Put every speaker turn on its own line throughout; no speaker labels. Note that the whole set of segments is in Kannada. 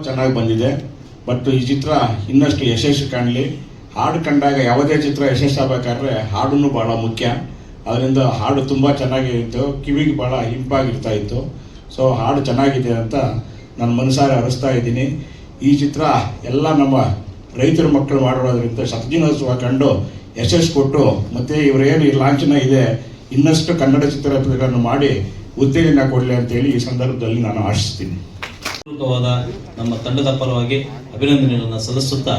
ಚೆನ್ನಾಗಿ ಬಂದಿದೆ. ಬಟ್ ಈ ಚಿತ್ರ ಇನ್ನಷ್ಟು ಯಶಸ್ಸು ಕಾಣಲಿ. ಹಾಡು ಕಂಡಾಗ ಯಾವುದೇ ಚಿತ್ರ ಯಶಸ್ಸಾಗಬೇಕಾದ್ರೆ ಹಾಡನ್ನು ಭಾಳ ಮುಖ್ಯ. ಅದರಿಂದ ಹಾಡು ತುಂಬ ಚೆನ್ನಾಗಿತ್ತು, ಕಿವಿಗೆ ಭಾಳ ಇಂಪಾಗಿರ್ತಾ ಇತ್ತು. ಸೊ ಹಾಡು ಚೆನ್ನಾಗಿದೆ ಅಂತ ನಾನು ಮನಸಾರೆ ಹರಿಸ್ತಾ ಇದ್ದೀನಿ. ಈ ಚಿತ್ರ ಎಲ್ಲ ನಮ್ಮ ರೈತರ ಮಕ್ಕಳು ಮಾಡಿರೋದ್ರಿಂದ ಶತದಿನೋತ್ಸವ ಕಂಡು ಯಶಸ್ಸು ಕೊಟ್ಟು ಮತ್ತು ಇವರೇನು ಈ ಲಾಂಛನ ಇದೆ ಇನ್ನಷ್ಟು ಕನ್ನಡ ಚಿತ್ರಗಳನ್ನು ಮಾಡಿ ಉತ್ತೇಜನ ಕೊಡಲಿ ಅಂತೇಳಿ ಈ ಸಂದರ್ಭದಲ್ಲಿ ನಾನು ಆಶಿಸ್ತೀನಿ.
ಪೂರ್ವಕವಾದ ನಮ್ಮ ತಂಡದ ಪರವಾಗಿ ಅಭಿನಂದನೆಗಳನ್ನು ಸಲ್ಲಿಸುತ್ತಾ,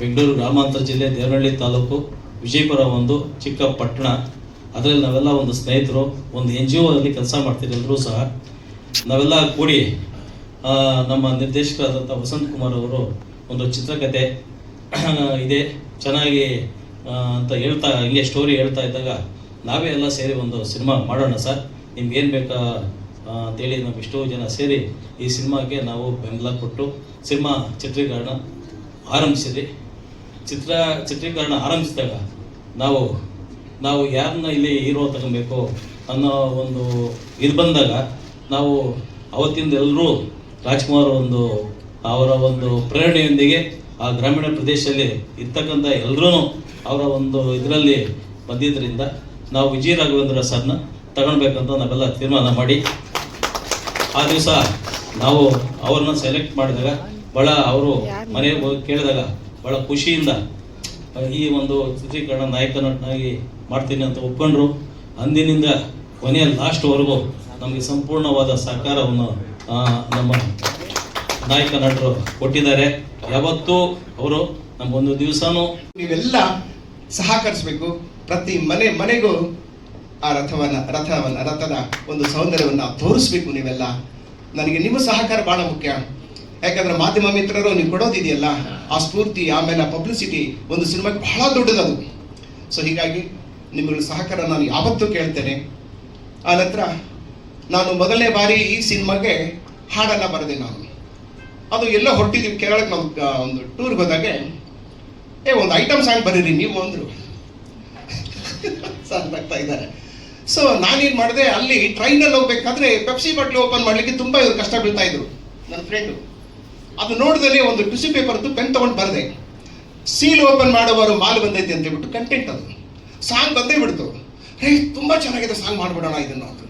ಬೆಂಗಳೂರು ಗ್ರಾಮಾಂತರ ಜಿಲ್ಲೆ ದೇವನಹಳ್ಳಿ ತಾಲೂಕು ವಿಜಯಪುರ ಒಂದು ಚಿಕ್ಕ ಪಟ್ಟಣ. ಅದರಲ್ಲಿ ನಾವೆಲ್ಲ ಒಂದು ಸ್ನೇಹಿತರು ಒಂದು NGO ಅಲ್ಲಿ ಕೆಲಸ ಮಾಡ್ತೀವಿ. ಎಲ್ಲರೂ ಸಹ ನಾವೆಲ್ಲ ಕೂಡಿ ನಮ್ಮ ನಿರ್ದೇಶಕರಾದಂಥ ವಸಂತ್ ಕುಮಾರ್ ಅವರು ಒಂದು ಚಿತ್ರಕಥೆ ಇದೆ ಚೆನ್ನಾಗಿ ಅಂತ ಹೇಳ್ತಾ ಹಿಂಗೆ ಸ್ಟೋರಿ ಹೇಳ್ತಾ ಇದ್ದಾಗ ನಾವೇ ಎಲ್ಲ ಸೇರಿ ಒಂದು ಸಿನಿಮಾ ಮಾಡೋಣ ಸರ್, ನಿಮ್ಗೆ ಏನು ಬೇಕಾ ಅಂತೇಳಿ ನಾವು ಎಷ್ಟೋ ಜನ ಸೇರಿ ಈ ಸಿನಿಮಾಗೆ ನಾವು ಬೆಂಬಲ ಕೊಟ್ಟು ಸಿನಿಮಾ ಚಿತ್ರೀಕರಣ ಆರಂಭಿಸಿದ್ವಿ. ಚಿತ್ರೀಕರಣ ಆರಂಭಿಸಿದಾಗ ನಾವು ಯಾರನ್ನ ಇಲ್ಲಿ ಹೀರೋ ತಗೊಬೇಕು ಅನ್ನೋ ಒಂದು ಇದು ಬಂದಾಗ ನಾವು ಅವತ್ತಿಂದ ಎಲ್ಲರೂ ರಾಜ್ಕುಮಾರ್ ಅವರ ಒಂದು ಪ್ರೇರಣೆಯೊಂದಿಗೆ ಆ ಗ್ರಾಮೀಣ ಪ್ರದೇಶದಲ್ಲಿ ಇರ್ತಕ್ಕಂಥ ಎಲ್ಲರೂ ಅವರ ಒಂದು ಇದರಲ್ಲಿ ಬಂದಿದ್ದರಿಂದ ನಾವು ವಿಜಯ ರಾಘವೇಂದ್ರ ಸರ್ನ ತಗೊಳ್ಬೇಕಂತ ನಾವೆಲ್ಲ ತೀರ್ಮಾನ ಮಾಡಿ ಆ ದಿವಸ ನಾವು ಅವ್ರನ್ನ ಸೆಲೆಕ್ಟ್ ಮಾಡಿದಾಗ ಭಾಳ ಅವರು ಮನೆಗೆ ಹೋಗಿ ಕೇಳಿದಾಗ ಭಾಳ ಖುಷಿಯಿಂದ ಈ ಒಂದು ಚಿತ್ರೀಕರಣ ನಾಯಕ ನಟನಾಗಿ ಮಾಡ್ತೀನಿ ಅಂತ ಒಪ್ಕೊಂಡ್ರು. ಅಂದಿನಿಂದ ಕೊನೆಯ ಲಾಸ್ಟ್ವರೆಗೂ ನಮಗೆ ಸಂಪೂರ್ಣವಾದ ಸಹಕಾರವನ್ನು ನಮ್ಮ ನಾಯಕ ನಟರು ಕೊಟ್ಟಿದ್ದಾರೆ. ಯಾವತ್ತೂ ಅವರು ನಮಗೊಂದು ದಿವಸನೂ
ನೀವೆಲ್ಲ ಸಹಕರಿಸಬೇಕು. ಪ್ರತಿ ಮನೆಗೂ ಆ ರಥದ ಒಂದು ಸೌಂದರ್ಯವನ್ನು ತೋರಿಸ್ಬೇಕು. ನೀವೆಲ್ಲ ನನಗೆ ನಿಮ್ಮ ಸಹಕಾರ ಬಹಳ ಮುಖ್ಯ. ಯಾಕಂದ್ರೆ ಮಾಧ್ಯಮ ಮಿತ್ರರು ನೀವು ಕೊಡೋದಿದೆಯಲ್ಲ ಆ ಸ್ಫೂರ್ತಿ, ಆಮೇಲೆ ಆ ಪಬ್ಲಿಸಿಟಿ ಒಂದು ಸಿನಿಮಾಗೆ ಬಹಳ ದೊಡ್ಡದದು. ಸೊ ಹೀಗಾಗಿ ನಿಮ್ಮಗಳ ಸಹಕಾರ ನಾನು ಯಾವತ್ತೂ ಕೇಳ್ತೇನೆ. ಆ ನಂತರ ನಾನು ಮೊದಲನೇ ಬಾರಿ ಈ ಸಿನಿಮಾಗೆ ಹಾಡನ್ನು ಬರೆದೆ. ನಾನು ಅದು ಎಲ್ಲ ಹೊರಟಿದ್ದೀವಿ ಕೇರಳಕ್ಕೆ. ನಾವು ಒಂದು ಟೂರ್ಗೆ ಹೋದಾಗೆ ಒಂದು ಐಟಮ್ ಸಾಂಗ್ ಬರೀರಿ ನೀವು ಅಂದರು. ಸಾಕಾಗ್ತಾ ಇದ್ದಾರೆ. ಸೊ ನಾನೇನು ಮಾಡಿದೆ, ಅಲ್ಲಿ ಟ್ರೈನಲ್ಲಿ ಹೋಗ್ಬೇಕಾದ್ರೆ ಪೆಪ್ಸಿ ಬಾಟ್ಲಿ ಓಪನ್ ಮಾಡಲಿಕ್ಕೆ ತುಂಬ ಇವರು ಕಷ್ಟ ಬೀಳ್ತಾ ಇದ್ರು ನನ್ನ ಫ್ರೆಂಡು. ಅದು ನೋಡಿದಲ್ಲಿ ಒಂದು ಟಿಶ್ಯೂ ಪೇಪರ್ದು ಪೆನ್ ತೊಗೊಂಡು ಬರೆದೆ. ಸೀಲ್ ಓಪನ್ ಮಾಡುವವರು ಮಾಲ್ ಬಂದೈತೆ ಅಂತ ಹೇಳ್ಬಿಟ್ಟು ಕಂಟೆಂಟ್ ಅದು ಸಾಂಗ್ ಬಂದೇ ಬಿಡ್ತು. ತುಂಬ ಚೆನ್ನಾಗಿದೆ, ಸಾಂಗ್ ಮಾಡಿಬಿಡೋಣ ಇದನ್ನು ಅಂತ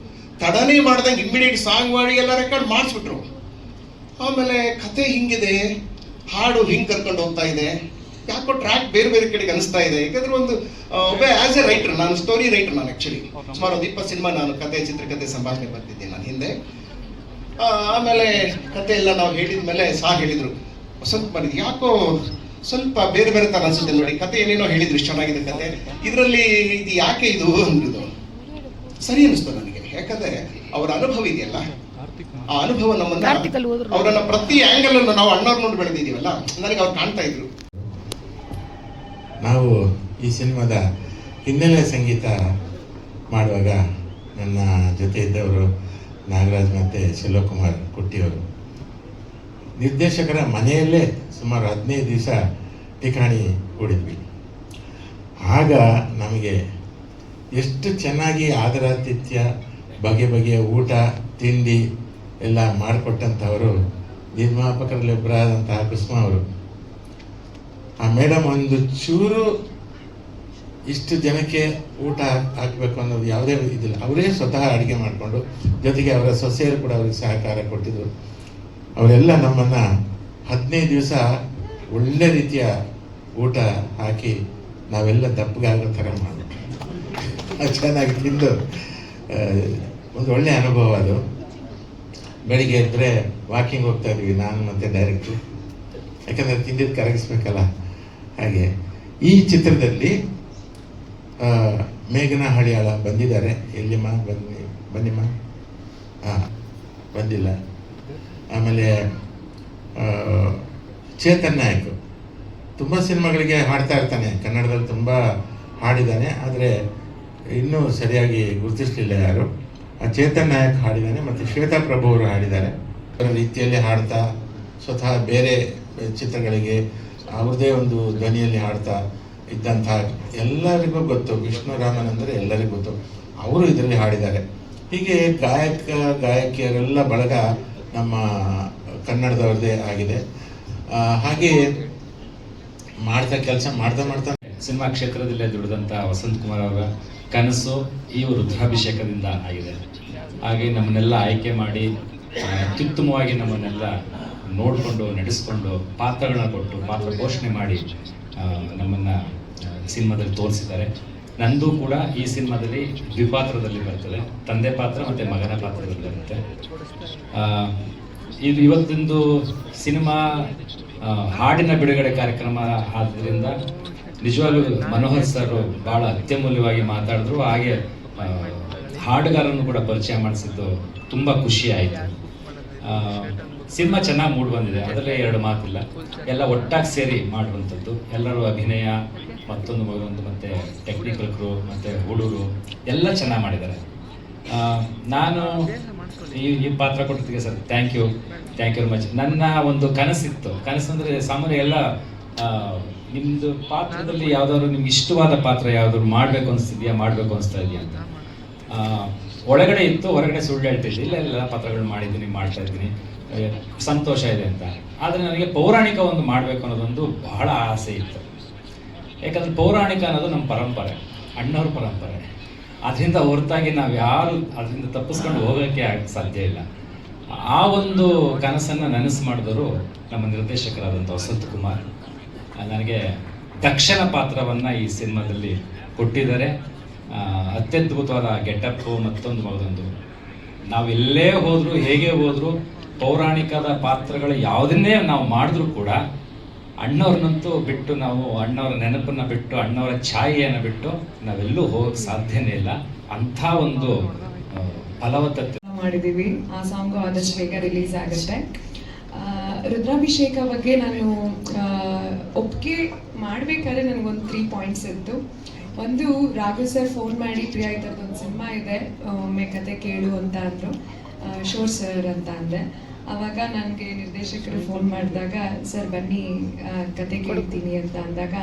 ತಡನೇ ಮಾಡ್ದಂಗೆ ಇಮ್ಮಿಡಿಯೇಟ್ ಸಾಂಗ್ ಮಾಡಿ ಎಲ್ಲ ರೆಕಾರ್ಡ್ ಮಾಡಿಸ್ಬಿಟ್ರು. ಆಮೇಲೆ ಕತೆ ಹಿಂಗಿದೆ, ಹಾಡು ಹಿಂಗೆ ಕರ್ಕೊಂಡು ಹೋಗ್ತಾ ಇದೆ, ಯಾಕೋ ಟ್ರ್ಯಾಕ್ ಬೇರೆ ಬೇರೆ ಕಡೆಗೆ ಅನಿಸ್ತಾ ಇದೆ. ಯಾಕಂದ್ರೆ ಒಂದು ಒಬ್ಬ ಆಸ್ ಎ ರೈಟರ್, ನಾನು ಸ್ಟೋರಿ ರೈಟರ್. ನಾನು ಆ್ಯಕ್ಚುಲಿ ಸುಮಾರು ಒಂದು 20 ಸಿನಿಮಾ ನಾನು ಚಿತ್ರಕಥೆ ಸಂಭಾಷಣೆ ಬರ್ತಿದ್ದೆ ನಾನು ಹಿಂದೆ. ಆಮೇಲೆ ಕತೆ ಎಲ್ಲ ನಾವು ಹೇಳಿದ ಮೇಲೆ ಹೇಳಿದರು ವಸಂತ್ ಕುಮಾರ್ ಯಾಕೋ ಸ್ವಲ್ಪ ಬೇರೆ ಬೇರೆ ಥರ ಅನಿಸುತ್ತೆ ನೋಡಿ, ಕತೆ ಏನೇನೋ ಹೇಳಿದ್ರು, ಇಷ್ಟು ಚೆನ್ನಾಗಿದೆ ಕತೆ, ಇದರಲ್ಲಿ ಇದು ಯಾಕೆ ಇದು ಅಂದಿದ್ದು ಸರಿ ಅನಿಸ್ತು ನನಗೆ. ಯಾಕಂದರೆ ಅವರ ಅನುಭವ ಇದೆಯಲ್ಲ, ಆ ಅನುಭವ ನಮ್ಮನ್ನ ಅವರನ್ನ ಪ್ರತಿ ಆ್ಯಂಗಲ್ ಅನ್ನು ನಾವು ಅಣ್ಣವ್ರು ನೋಡಿ ಬೆಳೆದಿದ್ದೀವಲ್ಲ, ನನಗೆ ಅವ್ರು ಕಾಣ್ತಾ ಇದ್ರು.
ನಾವು ಈ ಸಿನಿಮಾದ ಹಿನ್ನೆಲೆ ಸಂಗೀತ ಮಾಡುವಾಗ ನನ್ನ ಜೊತೆ ಇದ್ದವರು ನಾಗರಾಜ್ ಮತ್ತು ಶಿವಕುಮಾರ್ ಕುಟ್ಟಿಯವರು. ನಿರ್ದೇಶಕರ ಮನೆಯಲ್ಲೇ ಸುಮಾರು 15 ದಿವಸ ಠಿಕಾಣಿ ಹೂಡಿದ್ವಿ. ಆಗ ನಮಗೆ ಎಷ್ಟು ಚೆನ್ನಾಗಿ ಆದರಾತಿಥ್ಯ, ಬಗೆ ಬಗೆಯ ಊಟ ತಿಂಡಿ ಎಲ್ಲ ಮಾಡಿಕೊಟ್ಟಂಥವರು ನಿರ್ಮಾಪಕರಲ್ಲಿ ಒಬ್ಬರಾದಂತಹ ಕುಸುಮ ಅವರು. ಆ ಮೇಡಮ್ ಒಂದು ಚೂರು ಇಷ್ಟು ಜನಕ್ಕೆ ಊಟ ಹಾಕಬೇಕು ಅನ್ನೋದು ಯಾವುದೇ ಇದಿಲ್ಲ. ಅವರೇ ಸ್ವತಃ ಅಡುಗೆ ಮಾಡಿಕೊಂಡು, ಜೊತೆಗೆ ಅವರ ಸೊಸೆಯರು ಕೂಡ ಅವ್ರಿಗೆ ಸಹಕಾರ ಕೊಟ್ಟಿದ್ದರು. ಅವರೆಲ್ಲ ನಮ್ಮನ್ನು 15 ದಿವಸ ಒಳ್ಳೆ ರೀತಿಯ ಊಟ ಹಾಕಿ ನಾವೆಲ್ಲ ದಪ್ಪಗಾಗೋ ಥರ ಮಾಡಿಬಿಟ್ರು. ಚೆನ್ನಾಗಿ ತಿಂದು ಒಂದು ಒಳ್ಳೆಯ ಅನುಭವ ಅದು. ಬೆಳಿಗ್ಗೆ ಎದ್ದರೆ ವಾಕಿಂಗ್ ಹೋಗ್ತಾ ಇದ್ವಿ ನಾನು ಮತ್ತು ಡೈರೆಕ್ಟ್ರು, ಯಾಕಂದರೆ ತಿಂದಿದ್ದು ಕರಗಿಸ್ಬೇಕಲ್ಲ. ಹಾಗೆ ಈ ಚಿತ್ರದಲ್ಲಿ ಮೇಘನಾ ಹಳಿಯಾಳ ಬಂದಿದ್ದಾರೆ. ಎಲ್ಲಿಮ್ಮ ಬನ್ನಿಮ್ಮ. ಬಂದಿಲ್ಲ. ಆಮೇಲೆ ಚೇತನ್ ನಾಯಕ್ ತುಂಬ ಸಿನಿಮಾಗಳಿಗೆ ಹಾಡ್ತಾ ಇರ್ತಾನೆ, ಕನ್ನಡದಲ್ಲಿ ತುಂಬ ಹಾಡಿದ್ದಾನೆ, ಆದರೆ ಇನ್ನೂ ಸರಿಯಾಗಿ ಗುರುತಿಸಲಿಲ್ಲ ಯಾರು. ಆ ಚೇತನ್ ನಾಯಕ್ ಹಾಡಿದ್ದಾನೆ ಮತ್ತು ಶ್ವೇತಾ ಪ್ರಭು ಅವರು ಹಾಡಿದ್ದಾರೆ. ಅವರ ರೀತಿಯಲ್ಲಿ ಹಾಡ್ತಾ ಸ್ವತಃ ಬೇರೆ ಚಿತ್ರಗಳಿಗೆ ಅವ್ರದ್ದೇ ಒಂದು ಧ್ವನಿಯಲ್ಲಿ ಹಾಡ್ತಾ ಇದ್ದಂಥ ಎಲ್ಲರಿಗೂ ಗೊತ್ತು. ವಿಷ್ಣು ರಾಮನ್ ಅಂದರೆ ಎಲ್ಲರಿಗೂ ಗೊತ್ತು, ಅವರು ಇದರಲ್ಲಿ ಹಾಡಿದ್ದಾರೆ. ಹೀಗೆ ಗಾಯಕಿಯರೆಲ್ಲ ಬಳಗ ನಮ್ಮ ಕನ್ನಡದವ್ರದ್ದೇ ಆಗಿದೆ. ಹಾಗೆ ಮಾಡ್ತಾ
ಸಿನಿಮಾ ಕ್ಷೇತ್ರದಲ್ಲೇ ದುಡಿದಂಥ ವಸಂತ್ ಕುಮಾರ್ ಅವರ ಕನಸು ಈ ರುದ್ರಾಭಿಷೇಕದಿಂದ ಆಗಿದೆ. ಹಾಗೆ ನಮ್ಮನ್ನೆಲ್ಲ ಆಯ್ಕೆ ಮಾಡಿ ಅತ್ಯುತ್ತಮವಾಗಿ ನಮ್ಮನ್ನೆಲ್ಲ ನೋಡಿಕೊಂಡು ನಡೆಸ್ಕೊಂಡು ಪಾತ್ರಗಳನ್ನ ಕೊಟ್ಟು ಪಾತ್ರ ಪೋಷಣೆ ಮಾಡಿ ನಮ್ಮನ್ನು ಸಿನಿಮಾದಲ್ಲಿ ತೋರಿಸಿದ್ದಾರೆ. ನಂದು ಕೂಡ ಈ ಸಿನಿಮಾದಲ್ಲಿ ದ್ವಿಪಾತ್ರದಲ್ಲಿ ಬರ್ತದೆ, ತಂದೆ ಪಾತ್ರ ಮತ್ತು ಮಗನ ಪಾತ್ರದಲ್ಲಿ ಬರುತ್ತೆ. ಇದು ಇವತ್ತೊಂದು ಸಿನಿಮಾ ಹಾಡಿನ ಬಿಡುಗಡೆ ಕಾರ್ಯಕ್ರಮ ಆದ್ದರಿಂದ ನಿಜವಾಗ್ಲೂ ಮನೋಹರ್ ಸರ್ ಭಾಳ ಅತ್ಯಮೂಲ್ಯವಾಗಿ ಮಾತಾಡಿದ್ರು. ಹಾಗೆ ಹಾಡುಗಾರನ್ನು ಕೂಡ ಪರಿಚಯ ಮಾಡಿಸಿದ್ದು ತುಂಬ ಖುಷಿ ಆಯಿತು. ಸಿನಿಮಾ ಚೆನ್ನಾಗಿ ಮೂಡಿ ಬಂದಿದೆ, ಅದರಲ್ಲೇ ಎರಡು ಮಾತಿಲ್ಲ. ಎಲ್ಲ ಒಟ್ಟಾಗಿ ಸೇರಿ ಮಾಡುವಂಥದ್ದು, ಎಲ್ಲರೂ ಅಭಿನಯ ಮತ್ತೊಂದು ಮತ್ತು ಟೆಕ್ನಿಕಲ್ ಕ್ರೂ ಮತ್ತು ಹುಡುಗರು ಎಲ್ಲ ಚೆನ್ನಾಗಿ ಮಾಡಿದ್ದಾರೆ. ನಾನು ಈ ಪಾತ್ರ ಕೊಟ್ಟಿದ್ದಕ್ಕೆ sir thank you very much. ನನ್ನ ಒಂದು ಕನಸಿತ್ತು, ಕನಸಂದರೆ ಸಾಮಾನ್ಯ ಎಲ್ಲ ನಿಮ್ಮದು ಪಾತ್ರದಲ್ಲಿ ಯಾವುದಾದ್ರು ನಿಮ್ಗೆ ಇಷ್ಟವಾದ ಪಾತ್ರ ಯಾವುದಾದ್ರು ಮಾಡಬೇಕು ಅನಿಸ್ತಾ ಇದೆಯಾ ಅಂತ ಒಳಗಡೆ ಇತ್ತು, ಹೊರಗಡೆ ಸುಳ್ಳು ಹೇಳ್ತಿದ್ದೆ. ಇಲ್ಲ ಪಾತ್ರಗಳು ಮಾಡಿದ್ದೀನಿ, ಮಾಡ್ತಾ ಇದ್ದೀನಿ, ಸಂತೋಷ ಇದೆ ಅಂತ. ಆದರೆ ನನಗೆ ಪೌರಾಣಿಕ ಒಂದು ಮಾಡಬೇಕು ಅನ್ನೋದೊಂದು ಬಹಳ ಆಸೆ ಇತ್ತು. ಯಾಕಂದರೆ ಪೌರಾಣಿಕ ಅನ್ನೋದು ನಮ್ಮ ಪರಂಪರೆ, ಅಣ್ಣವ್ರ ಪರಂಪರೆ. ಅದರಿಂದ ಹೊರತಾಗಿ ನಾವು ಯಾರು ಅದರಿಂದ ತಪ್ಪಿಸ್ಕೊಂಡು ಹೋಗೋಕ್ಕೆ ಸಾಧ್ಯ ಇಲ್ಲ. ಆ ಒಂದು ಕನಸನ್ನು ನನಸು ಮಾಡಿದವರು ನಮ್ಮ ನಿರ್ದೇಶಕರಾದಂಥ ವಸಂತ್ ಕುಮಾರ್. ನನಗೆ ದಕ್ಷನ ಪಾತ್ರವನ್ನು ಈ ಸಿನಿಮಾದಲ್ಲಿ ಕೊಟ್ಟಿದ್ದಾರೆ. ಅತ್ಯದ್ಭುತವಾದ ಗೆಟಪ್ಪು, ಮತ್ತೊಂದು ನಾವೆಲ್ಲೇ ಹೋದರೂ ಹೇಗೆ ಹೋದರೂ ಪೌರಾಣಿಕದ ಪಾತ್ರಗಳು ಯಾವುದನ್ನೇ ನಾವು ಮಾಡಿದ್ರೂ ಕೂಡ ಅಣ್ಣವ್ರನ್ನಂತೂ ಬಿಟ್ಟು ನಾವು ಅಣ್ಣವರ ನೆನಪನ್ನು ಬಿಟ್ಟು ಅಣ್ಣವರ ಛಾಯೆಯನ್ನು ಬಿಟ್ಟು ನಾವೆಲ್ಲೂ ಹೋಗಕ್ಕೆ ಸಾಧ್ಯನೇ ಇಲ್ಲ. ಅಂಥ ಒಂದು ಫಲವತ್ತತೆ
ಮಾಡಿದ್ದೀವಿ. ಆ ಸಾಂಗು ಆದಷ್ಟು ಬೇಗ ರಿಲೀಸ್ ಆಗುತ್ತೆ. ರುದ್ರಾಭಿಷೇಕ ಬಗ್ಗೆ ನಾನು ಒಪ್ಪಿಗೆ ಮಾಡಬೇಕಾದ್ರೆ ನನಗೊಂದು 3 ಪಾಯಿಂಟ್ಸ್ ಇತ್ತು. ಒಂದು, ರಾಘು ಸರ್ ಫೋನ್ ಮಾಡಿ ಪ್ರಿಯಾ ಈ ಥರದೊಂದು ಸಿನಿಮಾ ಇದೆ, ಒಮ್ಮೆ ಕತೆ ಕೇಳು ಅಂತ ಅಂದರು. ಶೋರ್ ಸರ್ ಅಂತ ಅಂದೆ. ಆವಾಗ ನನಗೆ ನಿರ್ದೇಶಕರು ಫೋನ್ ಮಾಡಿದಾಗ ಸರ್ ಬನ್ನಿ ಕತೆ ಕೇಳ್ತೀನಿ ಅಂತ ಅಂದಾಗ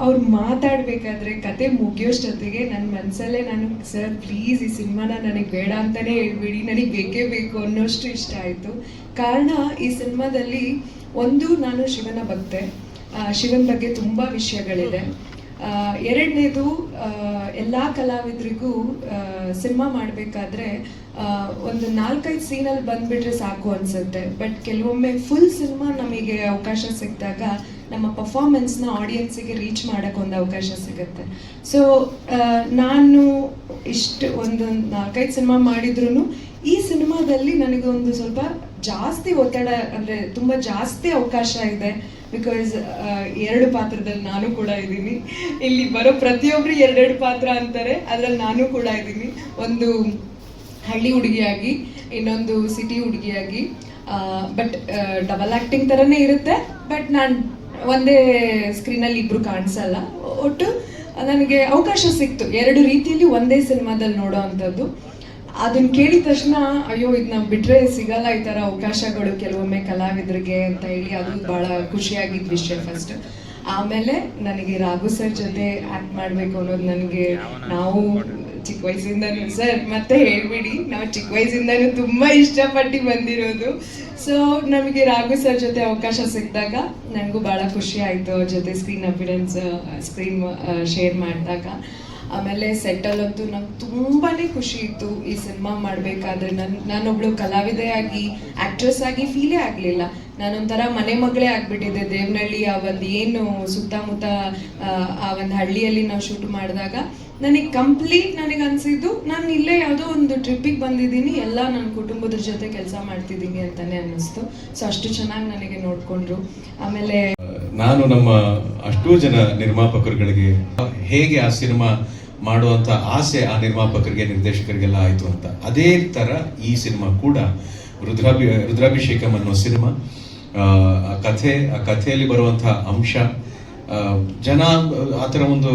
ಅವ್ರು ಮಾತಾಡಬೇಕಾದ್ರೆ ಕತೆ ಮುಗಿಯೋಷ್ಟೊತ್ತಿಗೆ ನನ್ನ ಮನಸ್ಸಲ್ಲೇ ನಾನು ಸರ್ ಪ್ಲೀಸ್ ಈ ಸಿನಿಮಾನ ನನಗೆ ಬೇಡ ಅಂತಲೇ ಹೇಳ್ಬಿಡಿ, ನನಗೆ ಬೇಕೇ ಬೇಕು ಅನ್ನೋಷ್ಟು ಇಷ್ಟ ಆಯಿತು. ಕಾರಣ ಈ ಸಿನಿಮಾದಲ್ಲಿ ಒಂದು, ನಾನು ಶಿವನ ಭಕ್ತೆ, ಶಿವನ ಬಗ್ಗೆ ತುಂಬ ವಿಷಯಗಳಿದೆ. ಎರಡನೇದು, ಎಲ್ಲ ಕಲಾವಿದರಿಗೂ ಸಿನಿಮಾ ಮಾಡಬೇಕಾದ್ರೆ ಒಂದು 4-5 ಸೀನಲ್ಲಿ ಬಂದ್ಬಿಟ್ರೆ ಸಾಕು ಅನಿಸುತ್ತೆ. ಬಟ್ ಕೆಲವೊಮ್ಮೆ ಫುಲ್ ಸಿನಿಮಾ ನಮಗೆ ಅವಕಾಶ ಸಿಕ್ಕಿದಾಗ ನಮ್ಮ ಪರ್ಫಾರ್ಮೆನ್ಸ್ನ ಆಡಿಯನ್ಸಿಗೆ ರೀಚ್ ಮಾಡೋಕ್ಕೆ ಒಂದು ಅವಕಾಶ ಸಿಗುತ್ತೆ. ಸೊ ನಾನು ಒಂದು 4-5 ಸಿನಿಮಾ ಮಾಡಿದ್ರು ಈ ಸಿನಿಮಾದಲ್ಲಿ ನನಗೆ ಒಂದು ಸ್ವಲ್ಪ ಜಾಸ್ತಿ ಒತ್ತಡ, ಅಂದರೆ ತುಂಬ ಜಾಸ್ತಿ ಅವಕಾಶ ಇದೆ. ಬಿಕಾಸ್ 2 ಪಾತ್ರದಲ್ಲಿ ನಾನು ಕೂಡ ಇದ್ದೀನಿ. ಇಲ್ಲಿ ಬರೋ ಪ್ರತಿಯೊಬ್ಬರು 2 ಪಾತ್ರ ಅಂತಾರೆ, ಅದರಲ್ಲಿ ನಾನು ಕೂಡ ಇದ್ದೀನಿ. ಒಂದು ಹಳ್ಳಿ ಹುಡುಗಿಯಾಗಿ, ಇನ್ನೊಂದು ಸಿಟಿ ಹುಡುಗಿಯಾಗಿ. ಬಟ್ ಡಬಲ್ ಆ್ಯಕ್ಟಿಂಗ್ ಥರನೇ ಇರುತ್ತೆ. ಬಟ್ ನಾನು ಒಂದೇ ಸ್ಕ್ರೀನಲ್ಲಿ ಇಬ್ಬರು ಕಾಣಿಸಲ್ಲ. ಒಟ್ಟು ನನಗೆ ಅವಕಾಶ ಸಿಕ್ತು 2 ರೀತಿಯಲ್ಲಿ ಒಂದೇ ಸಿನಿಮಾದಲ್ಲಿ ನೋಡೋ ಅಂಥದ್ದು. ಅದನ್ನ ಕೇಳಿದ ತಕ್ಷಣ ಅಯ್ಯೋ ಇದು ನಾವು ಬಿಟ್ಟರೆ ಸಿಗಲ್ಲ ಈ ಥರ ಅವಕಾಶಗಳು ಕೆಲವೊಮ್ಮೆ ಕಲಾವಿದರಿಗೆ ಅಂತ ಹೇಳಿ ಅದು ಭಾಳ ಖುಷಿಯಾಗಿದ್ದ ವಿಷಯ ಫಸ್ಟ್. ಆಮೇಲೆ ನನಗೆ ರಾಘು ಸರ್ ಜೊತೆ ಆ್ಯಕ್ಟ್ ಮಾಡಬೇಕು ಅನ್ನೋದು ನನಗೆ, ನಾವು ಚಿಕ್ಕ ವಯಸ್ಸಿಂದನೂ ಸರ್ ಮತ್ತೆ ಹೇಳ್ಬಿಡಿ, ನಾವು ಚಿಕ್ಕ ವಯಸ್ಸಿಂದನೂ ತುಂಬ ಇಷ್ಟಪಟ್ಟು ಬಂದಿರೋದು. ಸೊ ನಮಗೆ ರಾಘು ಸರ್ ಜೊತೆ ಅವಕಾಶ ಸಿಕ್ಕಿದಾಗ ನನಗೂ ಭಾಳ ಖುಷಿ ಆಯಿತು, ಅವ್ರ ಜೊತೆ ಸ್ಕ್ರೀನ್ ಅಪಿರೆನ್ಸ್ ಸ್ಕ್ರೀನ್ ಶೇರ್ ಮಾಡಿದಾಗ. ಆಮೇಲೆ ಸೆಟ್ಟಲ್ಲಂತೂ ನಂಗೆ ತುಂಬಾ ಖುಷಿ ಇತ್ತು ಈ ಸಿನಿಮಾ ಮಾಡಬೇಕಾದ್ರೆ. ನಾನೊಬ್ಳು ಕಲಾವಿದೆಯಾಗಿ ಆ್ಯಕ್ಟ್ರೆಸ್ ಆಗಿ ಫೀಲೇ ಆಗಲಿಲ್ಲ. ನಾನೊಂಥರ ಮನೆ ಮಗಳೇ ಆಗಿಬಿಟ್ಟಿದ್ದೆ. ದೇವನಹಳ್ಳಿ ಆ ಒಂದು ಏನು ಸುತ್ತಮುತ್ತ ಆ ಒಂದು ಹಳ್ಳಿಯಲ್ಲಿ ನಾವು ಶೂಟ್ ಮಾಡಿದಾಗ ನನಗೆ ಕಂಪ್ಲೀಟ್ ನನಗೆ ಅನಿಸಿದ್ದು ನಾನು ಇಲ್ಲೇ ಯಾವುದೋ ಒಂದು ಟ್ರಿಪ್ಪಿಗೆ ಬಂದಿದ್ದೀನಿ, ಎಲ್ಲ ನನ್ನ ಕುಟುಂಬದ ಜೊತೆ ಕೆಲಸ ಮಾಡ್ತಿದ್ದೀನಿ ಅಂತಲೇ ಅನ್ನಿಸ್ತು. ಸೊ ಅಷ್ಟು ಚೆನ್ನಾಗಿ ನನಗೆ ನೋಡಿಕೊಂಡ್ರು. ಆಮೇಲೆ
ನಾನು ನಮ್ಮ ಅಷ್ಟೂ ಜನ ನಿರ್ಮಾಪಕರುಗಳಿಗೆ ಹೇಗೆ ಆ ಸಿನಿಮಾ ಮಾಡುವಂಥ ಆಸೆ ಆ ನಿರ್ಮಾಪಕರಿಗೆ ನಿರ್ದೇಶಕರಿಗೆಲ್ಲ ಆಯಿತು ಅಂತ, ಅದೇ ಥರ ಈ ಸಿನಿಮಾ ಕೂಡ ರುದ್ರಾಭಿಷೇಕಂ ಅನ್ನೋ ಸಿನಿಮಾ, ಆ ಕಥೆಯಲ್ಲಿ ಬರುವಂಥ ಅಂಶ, ಜನ ಆ ಥರ ಒಂದು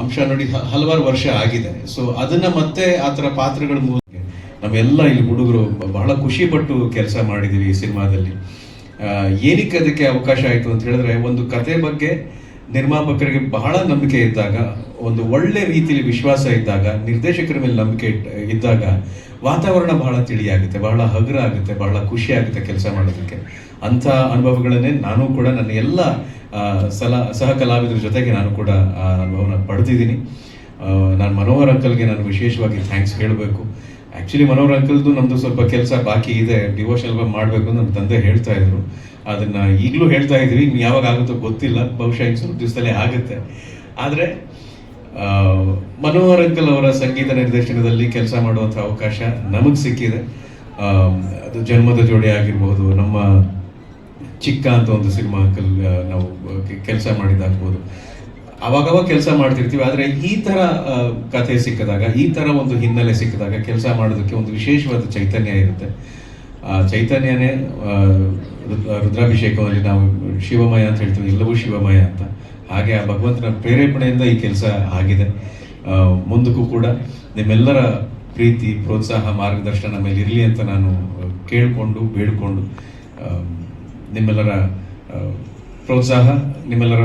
ಅಂಶ ನೋಡಿ ಹಲವಾರು ವರ್ಷ ಆಗಿದೆ. ಸೊ ಅದನ್ನು ಮತ್ತೆ ಆ ಥರ ಪಾತ್ರಗಳ ಮೂಲಕ ನಾವೆಲ್ಲ ಇಲ್ಲಿ ಹುಡುಗರು ಬಹಳ ಖುಷಿಪಟ್ಟು ಕೆಲಸ ಮಾಡಿದ್ದೀವಿ ಈ ಸಿನಿಮಾದಲ್ಲಿ. ಏನಕ್ಕೆ ಅದಕ್ಕೆ ಅವಕಾಶ ಆಯಿತು ಅಂತ ಹೇಳಿದ್ರೆ, ಒಂದು ಕತೆ ಬಗ್ಗೆ ನಿರ್ಮಾಪಕರಿಗೆ ಬಹಳ ನಂಬಿಕೆ ಇದ್ದಾಗ, ಒಂದು ಒಳ್ಳೆ ರೀತಿಯಲ್ಲಿ ವಿಶ್ವಾಸ ಇದ್ದಾಗ, ನಿರ್ದೇಶಕರ ಮೇಲೆ ನಂಬಿಕೆ ಇದ್ದಾಗ ವಾತಾವರಣ ಬಹಳ ತಿಳಿಯಾಗುತ್ತೆ, ಬಹಳ ಹಗುರ ಆಗುತ್ತೆ, ಬಹಳ ಖುಷಿ ಆಗುತ್ತೆ ಕೆಲಸ ಮಾಡೋದಕ್ಕೆ. ಅಂಥ ಅನುಭವಗಳನ್ನೇ ನಾನು ಕೂಡ ನನ್ನ ಎಲ್ಲ ಸಹ ಕಲಾವಿದರ ಜೊತೆಗೆ ನಾನು ಕೂಡ ಆ ಅನುಭವನ ಪಡೆದಿದ್ದೀನಿ. ನಾನು ಮನೋಹರ್ ಅಂಕಲ್ಗೆ ನಾನು ವಿಶೇಷವಾಗಿ ಥ್ಯಾಂಕ್ಸ್ ಹೇಳಬೇಕು. ಆ್ಯಕ್ಚುಲಿ ಮನೋಹರ್ ಅಂಕಲ್ದು ನಮ್ಮದು ಸ್ವಲ್ಪ ಕೆಲಸ ಬಾಕಿ ಇದೆ, ಡಿವೋಷನ್ ಆಲ್ಬಮ್ ಮಾಡಬೇಕು ಅಂತ ನಮ್ಮ ತಂದೆ ಹೇಳ್ತಾ ಇದ್ರು. ಅದನ್ನು ಈಗಲೂ ಹೇಳ್ತಾ ಇದ್ದೀವಿ, ಇನ್ನು ಯಾವಾಗ ಆಗುತ್ತೋ ಗೊತ್ತಿಲ್ಲ, ಬಹುಶಃ ಇನ್ನು ಸ್ವಲ್ಪ ದಿವಸದಲ್ಲೇ ಆಗುತ್ತೆ. ಆದರೆ ಮನೋಹರ್ ಅಂಕಲ್ ಅವರ ಸಂಗೀತ ನಿರ್ದೇಶನದಲ್ಲಿ ಕೆಲಸ ಮಾಡುವಂಥ ಅವಕಾಶ ನಮಗೆ ಸಿಕ್ಕಿದೆ. ಅದು ಜನ್ಮದ ಜೋಡಿ ಆಗಿರ್ಬೋದು, ನಮ್ಮ ಚಿಕ್ಕ ಅಂತ ಒಂದು ಸಿನಿಮಾ ಅಂಕಲ್ ನಾವು ಕೆಲಸ ಮಾಡಿದಾಗ್ಬೋದು, ಅವಾಗವಾಗ ಕೆಲಸ ಮಾಡ್ತಿರ್ತೀವಿ. ಆದರೆ ಈ ಥರ ಕಥೆ ಸಿಕ್ಕಿದಾಗ, ಈ ಥರ ಒಂದು ಹಿನ್ನೆಲೆ ಸಿಕ್ಕಿದಾಗ ಕೆಲಸ ಮಾಡೋದಕ್ಕೆ ಒಂದು ವಿಶೇಷವಾದ ಚೈತನ್ಯ ಇರುತ್ತೆ. ಆ ಚೈತನ್ಯನೇ ರುದ್ರಾಭಿಷೇಕದಲ್ಲಿ ನಾವು ಶಿವಮಯ ಅಂತ ಹೇಳ್ತೀವಿ, ಎಲ್ಲವೂ ಶಿವಮಯ ಅಂತ. ಹಾಗೆ ಆ ಭಗವಂತನ ಪ್ರೇರೇಪಣೆಯಿಂದ ಈ ಕೆಲಸ ಆಗಿದೆ. ಮುಂದಕ್ಕೂ ಕೂಡ ನಿಮ್ಮೆಲ್ಲರ ಪ್ರೀತಿ, ಪ್ರೋತ್ಸಾಹ, ಮಾರ್ಗದರ್ಶನ ಮೇಲೆ ಇರಲಿ ಅಂತ ನಾನು ಕೇಳಿಕೊಂಡು ಬೇಡಿಕೊಂಡು, ನಿಮ್ಮೆಲ್ಲರ ಪ್ರೋತ್ಸಾಹ, ನಿಮ್ಮೆಲ್ಲರ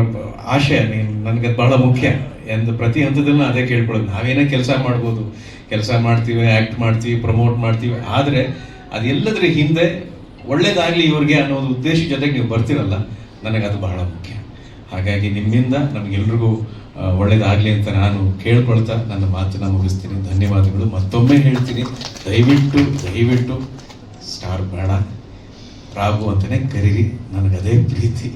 ಆಶಯ ನನಗೆ ಬಹಳ ಮುಖ್ಯ ಎಂದು ಪ್ರತಿ ಹಂತದಲ್ಲೂ ಅದೇ ಕೇಳ್ಕೊಳ್ಳೋದು. ನಾವೇನೇ ಕೆಲಸ ಮಾಡ್ಬೋದು, ಕೆಲಸ ಮಾಡ್ತೀವಿ, ಆ್ಯಕ್ಟ್ ಮಾಡ್ತೀವಿ, ಪ್ರಮೋಟ್ ಮಾಡ್ತೀವಿ, ಆದರೆ ಅದೆಲ್ಲದರ ಹಿಂದೆ ಒಳ್ಳೇದಾಗಲಿ ಇವ್ರಿಗೆ ಅನ್ನೋದು ಉದ್ದೇಶ ಜೊತೆಗೆ ನೀವು ಬರ್ತಿರಲ್ಲ, ನನಗೆ ಅದು ಬಹಳ ಮುಖ್ಯ. ಹಾಗಾಗಿ ನಿಮ್ಮಿಂದ ನಮಗೆಲ್ರಿಗೂ ಒಳ್ಳೇದಾಗಲಿ ಅಂತ ನಾನು ಕೇಳ್ಕೊಳ್ತಾ ನನ್ನ ಮಾತನ್ನ ಮುಗಿಸ್ತೀನಿ. ಧನ್ಯವಾದಗಳು. ಮತ್ತೊಮ್ಮೆ ಹೇಳ್ತೀನಿ, ದಯವಿಟ್ಟು ಸ್ಟಾರ್ ಬೇಡ, ರಾಘು ಅಂತಲೇ ಕರೀರಿ, ನನಗದೇ ಪ್ರೀತಿ.